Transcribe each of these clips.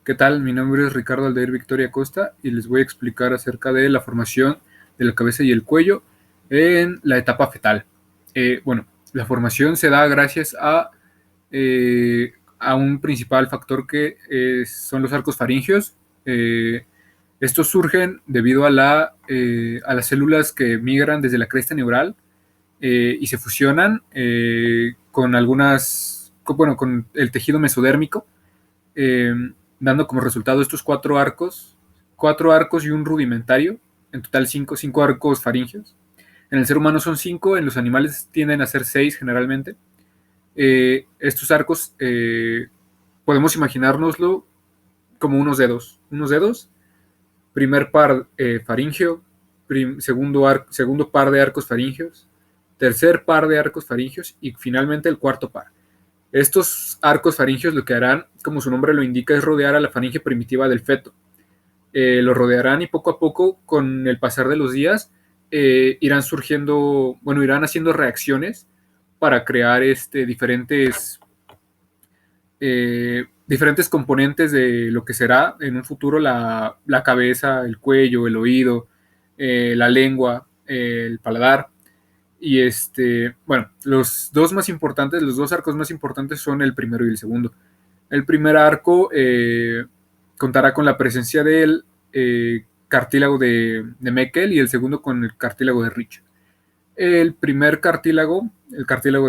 ¿Qué tal? Mi nombre es Ricardo Aldair Victoria Costa y les voy a explicar acerca de la formación de la cabeza y el cuello en la etapa fetal. La formación se da gracias a un principal factor que son los arcos faringios. Estos surgen debido a las células que migran desde la cresta neural y se fusionan con el tejido mesodérmico, eh, dando como resultado estos cuatro arcos y un rudimentario, en total cinco arcos faringios. En el ser humano son 5, en los animales tienden a ser 6 generalmente. Estos arcos podemos imaginárnoslo como unos dedos, primer par faringeo, segundo par de arcos faringeos, tercer par de arcos faringeos y finalmente el cuarto par. Estos arcos faringeos lo que harán, como su nombre lo indica, es rodear a la faringe primitiva del feto. Lo rodearán y poco a poco, con el pasar de los días, irán haciendo reacciones para crear diferentes componentes de lo que será en un futuro la cabeza, el cuello, el oído, la lengua, el paladar. Y los dos arcos más importantes son el primero y el segundo. El primer arco contará con la presencia del cartílago de Meckel y el segundo con el cartílago de Rich. El cartílago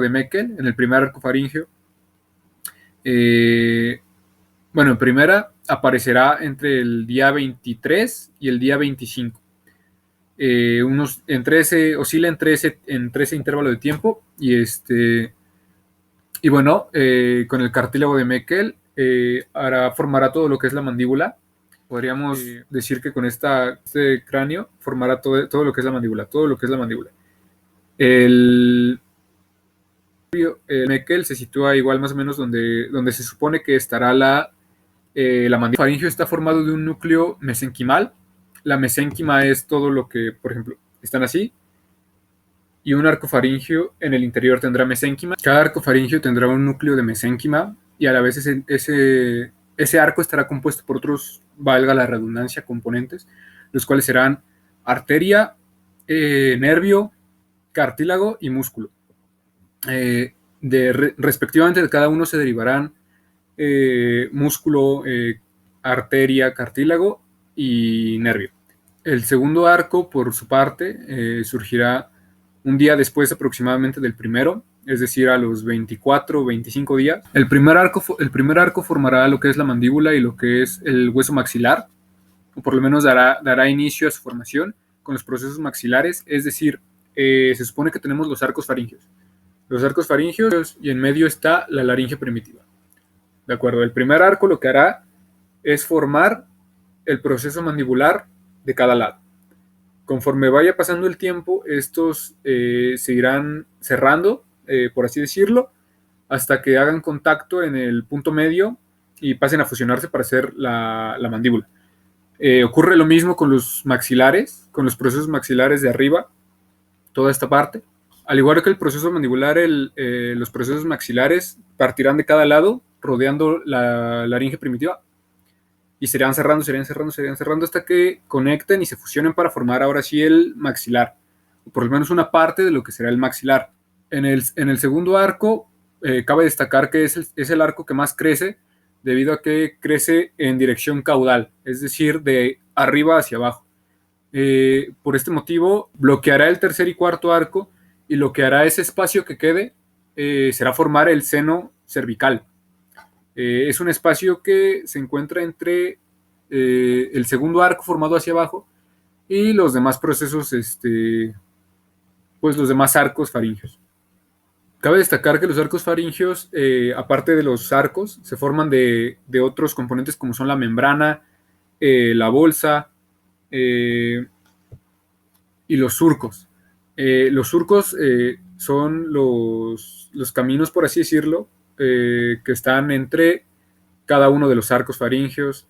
de Meckel, en el primer arco faríngeo, en primera aparecerá entre el día 23 y el día 25. Oscila entre ese intervalo de tiempo con el cartílago de Meckel formará todo lo que es la mandíbula. Podríamos decir que con este cráneo formará todo lo que es la mandíbula, El Meckel se sitúa igual más o menos donde se supone que estará la mandíbula. El faringio está formado de un núcleo mesenquimal. La mesénquima es todo lo que, por ejemplo, están así, y un arco faríngeo en el interior tendrá mesénquima. Cada arco faríngeo tendrá un núcleo de mesénquima y a la vez ese arco estará compuesto por otros, valga la redundancia, componentes, los cuales serán arteria, nervio, cartílago y músculo. Respectivamente de cada uno se derivarán músculo, arteria, cartílago y nervio. El segundo arco, por su parte, surgirá un día después aproximadamente del primero, es decir, a los 24 o 25 días. El primer arco formará lo que es la mandíbula y lo que es el hueso maxilar, o por lo menos dará inicio a su formación con los procesos maxilares, es decir, se supone que tenemos los arcos faringios. Los arcos faringios y en medio está la laringe primitiva. ¿De acuerdo? El primer arco lo que hará es formar el proceso mandibular de cada lado. Conforme vaya pasando el tiempo, estos se irán cerrando, por así decirlo, hasta que hagan contacto en el punto medio y pasen a fusionarse para hacer la mandíbula. Ocurre lo mismo con los maxilares, con los procesos maxilares de arriba, toda esta parte. Al igual que el proceso mandibular, los procesos maxilares partirán de cada lado, rodeando la laringe primitiva, y se irán cerrando hasta que conecten y se fusionen para formar ahora sí el maxilar, o por lo menos una parte de lo que será el maxilar. En el segundo arco, cabe destacar que es el arco que más crece, debido a que crece en dirección caudal, es decir, de arriba hacia abajo. Por este motivo, bloqueará el tercer y cuarto arco, y lo que hará ese espacio que quede será formar el seno cervical. Es un espacio que se encuentra entre el segundo arco formado hacia abajo y los demás procesos, los demás arcos faringios. Cabe destacar que los arcos faringios, aparte de los arcos, se forman de otros componentes como son la membrana, la bolsa y los surcos. Los surcos son los caminos, por así decirlo, que están entre cada uno de los arcos faringios.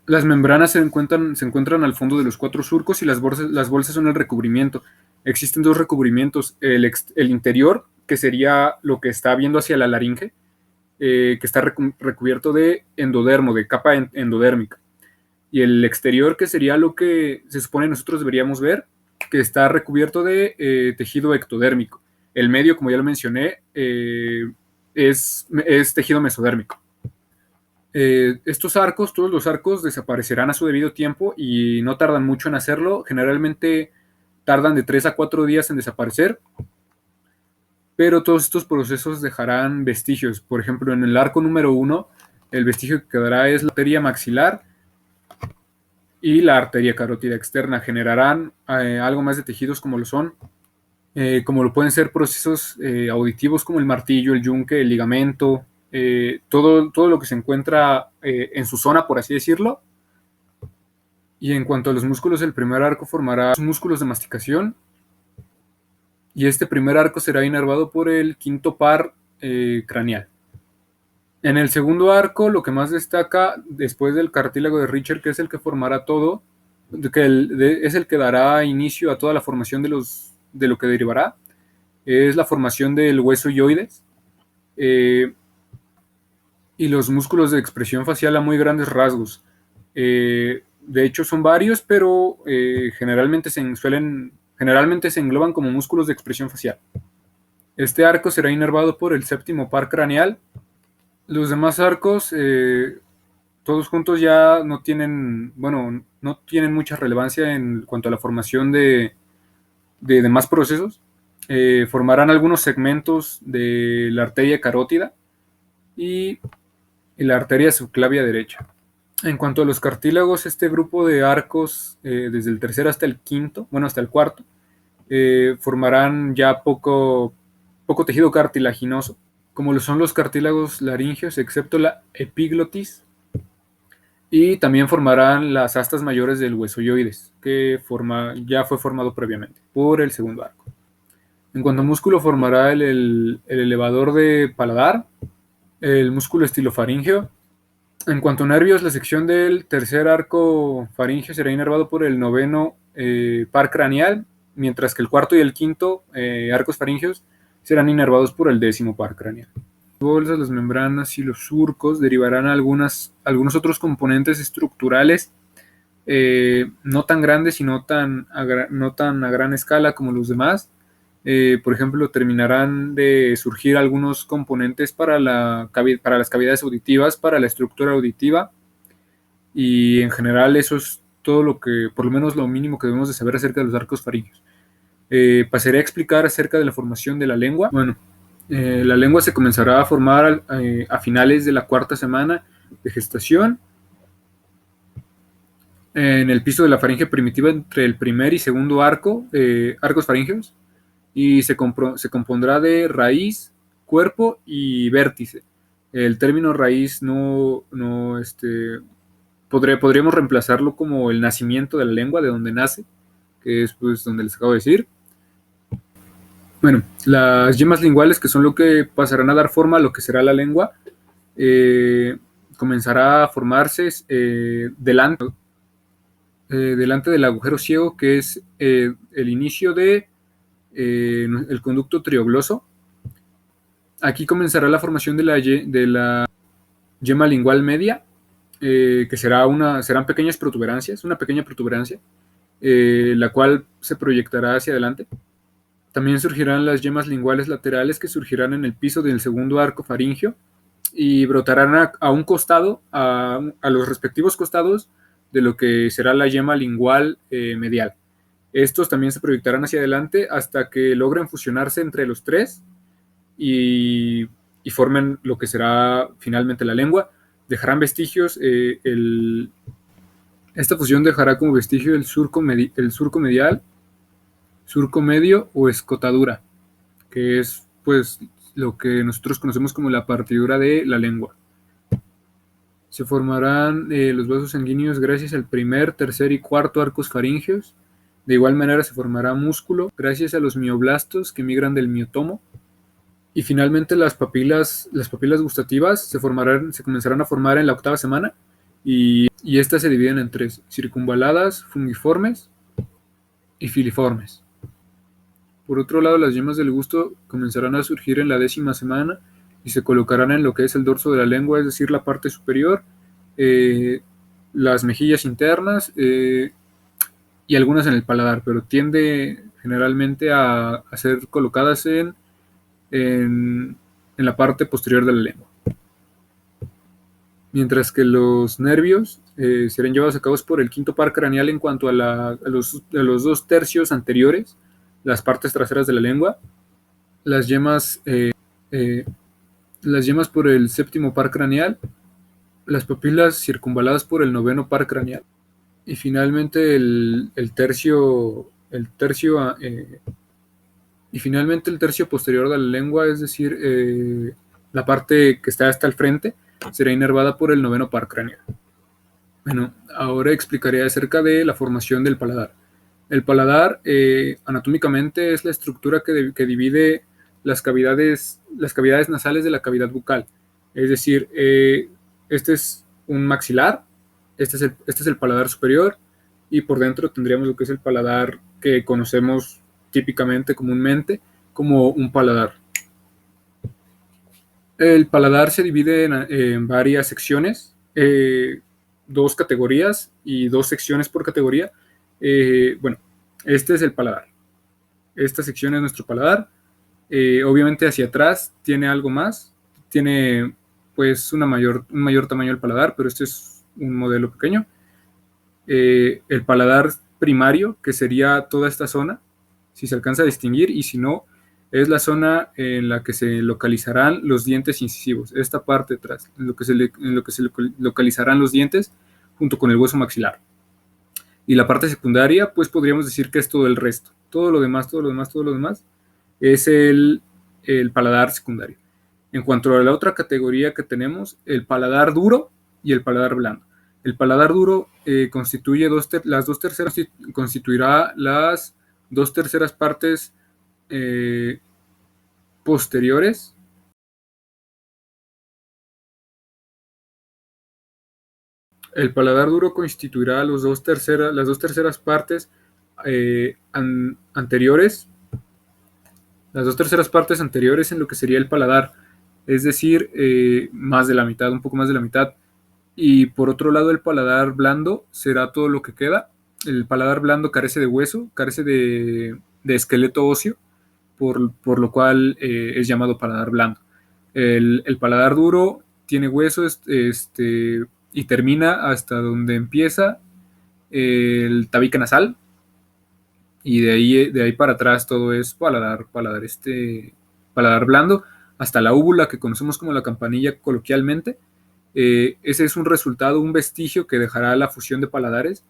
Las membranas se encuentran al fondo de los 4 surcos y las bolsas son el recubrimiento. Existen 2 recubrimientos, el interior, que sería lo que está viendo hacia la laringe, que está recubierto de endodermo, de capa endodérmica. Y el exterior, que sería lo que se supone nosotros deberíamos ver, que está recubierto de tejido ectodérmico. El medio, como ya lo mencioné, es tejido mesodérmico. Estos arcos, todos los arcos desaparecerán a su debido tiempo y no tardan mucho en hacerlo. Generalmente tardan de 3 a 4 días en desaparecer, pero todos estos procesos dejarán vestigios. Por ejemplo, en el arco número 1, el vestigio que quedará es la arteria maxilar y la arteria carótida externa. Generarán algo más de tejidos como lo son, como lo pueden ser procesos auditivos como el martillo, el yunque, el ligamento, todo lo que se encuentra en su zona, por así decirlo. Y en cuanto a los músculos, el primer arco formará músculos de masticación, y este primer arco será inervado por el quinto par craneal. En el segundo arco, lo que más destaca, después del cartílago de Richter, que es el que formará todo, es el que dará inicio a toda la formación de lo que derivará, es la formación del hueso ioides, y los músculos de expresión facial a muy grandes rasgos. De hecho, son varios, pero generalmente se engloban como músculos de expresión facial. Este arco será inervado por el séptimo par craneal. Los demás arcos, todos juntos, ya no tienen mucha relevancia en cuanto a la formación de demás procesos. Formarán algunos segmentos de la arteria carótida y la arteria subclavia derecha. En cuanto a los cartílagos, este grupo de arcos, desde el tercero hasta el quinto, hasta el cuarto, formarán ya poco tejido cartilaginoso, como lo son los cartílagos laringeos, excepto la epiglotis, y también formarán las astas mayores del hueso ioides, que ya fue formado previamente por el segundo arco. En cuanto a músculo, formará el elevador de paladar, el músculo estilofaríngeo. En cuanto a nervios, la sección del tercer arco faríngeo será inervado por el noveno par craneal, mientras que el cuarto y el quinto arcos faringeos serán inervados por el décimo par craneal. Las bolsas, las membranas y los surcos derivarán algunos otros componentes estructurales, no tan grandes y no tan a gran escala como los demás. Por ejemplo, terminarán de surgir algunos componentes para las cavidades auditivas, para la estructura auditiva, y en general eso es todo por lo menos lo mínimo que debemos de saber acerca de los arcos faríngeos. Pasaré a explicar acerca de la formación de la lengua. La lengua se comenzará a formar a finales de la cuarta semana de gestación, en el piso de la faringe primitiva entre el primer y segundo arcos faringeos, y se compondrá de raíz, cuerpo y vértice. El término raíz podríamos reemplazarlo como el nacimiento de la lengua, de donde nace, que es pues donde les acabo de decir. Las yemas linguales, que son lo que pasarán a dar forma a lo que será la lengua, comenzará a formarse delante del agujero ciego, que es el inicio de el conducto triogloso. Aquí comenzará la formación de la yema lingual media, que serán pequeñas protuberancias, una pequeña protuberancia, la cual se proyectará hacia adelante. También surgirán las yemas linguales laterales, que surgirán en el piso del segundo arco faríngeo y brotarán a un costado, a los respectivos costados de lo que será la yema lingual medial. Estos también se proyectarán hacia adelante hasta que logren fusionarse entre los tres y formen lo que será finalmente la lengua. Dejarán vestigios, esta fusión dejará como vestigio el surco medial, surco medio o escotadura, que es pues lo que nosotros conocemos como la partidura de la lengua. Se formarán los vasos sanguíneos gracias al primer, tercer y cuarto arcos faríngeos. De igual manera se formará músculo gracias a los mioblastos que migran del miotomo. Y finalmente las papilas gustativas se comenzarán a formar en la octava semana, y estas se dividen en tres: circunvaladas, fungiformes y filiformes. Por otro lado, las yemas del gusto comenzarán a surgir en la 10ª semana y se colocarán en lo que es el dorso de la lengua, es decir, la parte superior, las mejillas internas y algunas en el paladar, pero tiende generalmente a ser colocadas en la parte posterior de la lengua. Mientras que los nervios serán llevados a cabo por el quinto par craneal en cuanto a los 2 tercios anteriores, las partes traseras de la lengua, las yemas, eh, las yemas por el séptimo par craneal, las papilas circunvaladas por el noveno par craneal, y finalmente el tercio posterior de la lengua, es decir, la parte que está hasta el frente, será inervada por el noveno par craneal. Bueno, ahora explicaré acerca de la formación del paladar. El paladar, anatómicamente, es la estructura que divide las cavidades nasales de la cavidad bucal. Es decir, este es un maxilar, este es el paladar superior, y por dentro tendríamos lo que es el paladar que conocemos típicamente, comúnmente, como un paladar. El paladar se divide en varias secciones, 2 categorías y 2 secciones por categoría. Bueno, este es el paladar. Esta sección es nuestro paladar. Obviamente hacia atrás tiene algo más. Tiene pues un mayor tamaño del paladar, pero este es un modelo pequeño. El paladar primario, que sería toda esta zona, si se alcanza a distinguir, y si no, es la zona en la que se localizarán los dientes incisivos, esta parte de atrás, en lo que se localizarán los dientes junto con el hueso maxilar. Y la parte secundaria, pues podríamos decir que es todo el resto. Todo lo demás es el paladar secundario. En cuanto a la otra categoría que tenemos, el paladar duro y el paladar blando. El paladar duro constituirá las 2 terceras partes posteriores. El paladar duro constituirá las 2 terceras partes anteriores, las 2 terceras partes anteriores en lo que sería el paladar, es decir, más de la mitad, un poco más de la mitad. Y por otro lado, el paladar blando será todo lo que queda. El paladar blando carece de hueso, carece de esqueleto óseo, por lo cual es llamado paladar blando. El paladar duro tiene hueso y termina hasta donde empieza el tabique nasal, y de ahí para atrás todo es paladar blando, hasta la úvula, que conocemos como la campanilla coloquialmente. Ese es un resultado, un vestigio que dejará la fusión de paladares,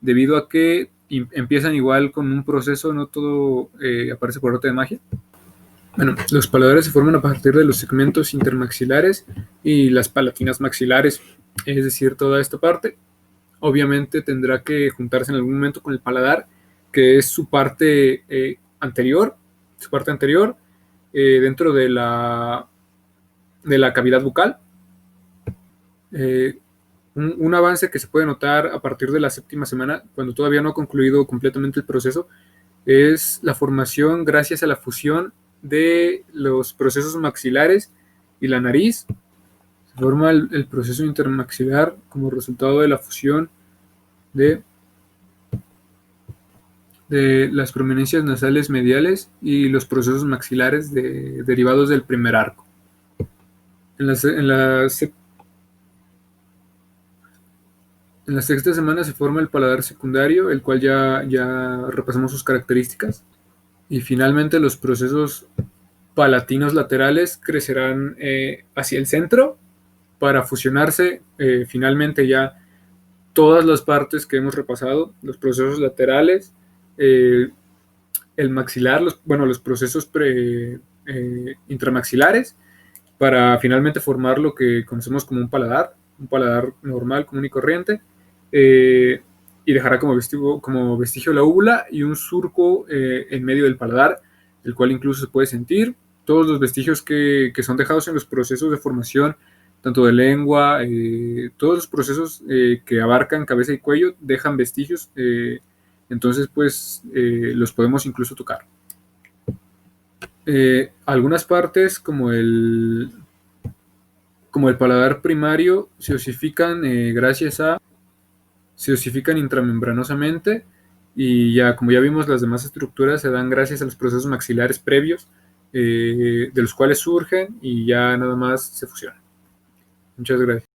debido a que empiezan igual con un proceso, no todo aparece por arte de magia. Bueno, los paladares se forman a partir de los segmentos intermaxilares y las palatinas maxilares, es decir, toda esta parte. Obviamente tendrá que juntarse en algún momento con el paladar, que es su parte anterior, dentro de la cavidad bucal. Un avance que se puede notar a partir de la 7ª semana, cuando todavía no ha concluido completamente el proceso, es la formación gracias a la fusión de los procesos maxilares y la nariz. Se forma el proceso intermaxilar como resultado de la fusión de las prominencias nasales mediales y los procesos maxilares derivados del primer arco. En la 6ª semana se forma el paladar secundario, el cual ya repasamos sus características. Y finalmente los procesos palatinos laterales crecerán hacia el centro para fusionarse finalmente ya todas las partes que hemos repasado, los procesos laterales, el maxilar, los procesos intramaxilares, para finalmente formar lo que conocemos como un paladar normal, común y corriente, y dejará como vestigio la úvula y un surco en medio del paladar, el cual incluso se puede sentir. Todos los vestigios que son dejados en los procesos de formación, tanto de lengua, todos los procesos que abarcan cabeza y cuello, dejan vestigios, entonces pues los podemos incluso tocar. Algunas partes como como el paladar primario, se osifican intramembranosamente y ya, como ya vimos, las demás estructuras se dan gracias a los procesos maxilares previos, de los cuales surgen y ya nada más se fusionan. Muchas gracias.